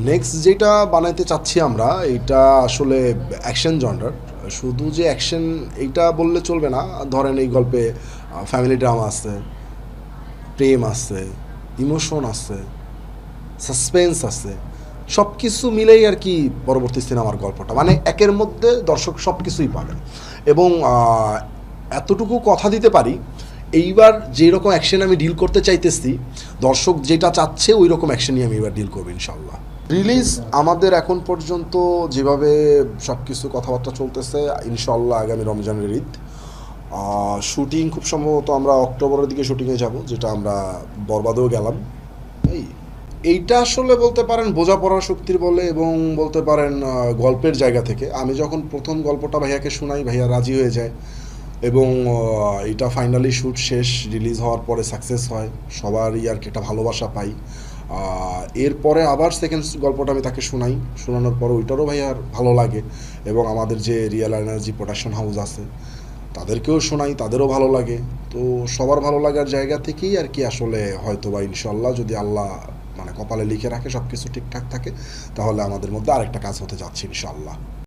Next যেটা বানাইতে চাচ্ছি আমরা এটা আসলে অ্যাকশন জনরার। শুধু যে অ্যাকশন এইটা বললে চলবে না। ধরেন এই গল্পে ফ্যামিলি ড্রামা আছে, প্রেম আছে, ইমোশন আছে, সাসপেন্স আছে, সব কিছু মিলেই আর কি পরবর্তী সিনেমার গল্পটা, মানে একের মধ্যে দর্শক সব কিছুই পাবেন। এবং এতটুকু কথা দিতে পারি, এইবার যেই রকম অ্যাকশন আমি ডিল করতে চাইতেছি, দর্শক যেটা চাচ্ছে ওই রকম অ্যাকশনই আমি এবার ডিল করবো ইনশাল্লাহ। রিলিজ আমাদের এখন পর্যন্ত যেভাবে সব কিছু কথাবার্তা চলতেছে, ইনশাল্লাহ আগামী রমজানের ঈদ। শুটিং খুব সম্ভবত আমরা অক্টোবরের দিকে শুটিংয়ে যাব, যেটা আমরা বরবাদেও গেলাম। এই এইটা আসলে বলতে পারেন বোঝাপড়ার শক্তির বলে, এবং বলতে পারেন গল্পের জায়গা থেকে। আমি যখন প্রথম গল্পটা ভাইয়াকে শোনাই, ভাইয়া রাজি হয়ে যায়, এবং এটা ফাইনালি শ্যুট শেষ, রিলিজ হওয়ার পরে সাকসেস হয়, সবারই আর কি একটা ভালোবাসা পাই। এরপরে আবার সেকেন্ড গল্পটা আমি তাকে শোনাই, শোনানোর পর ওইটারও ভাইয়ার ভালো লাগে, এবং আমাদের যে রিয়েল এনার্জি প্রোডাকশন হাউস আছে তাদেরকেও শোনাই, তাদেরও ভালো লাগে। তো সবার ভালো লাগার জায়গা থেকেই আর কি আসলে হয়তো বা ইনশাল্লাহ, যদি আল্লাহ মানে কপালে লিখে রাখে সব কিছু ঠিকঠাক থাকে, তাহলে আমাদের মধ্যে আরেকটা কাজ হতে যাচ্ছে ইনশাল্লাহ।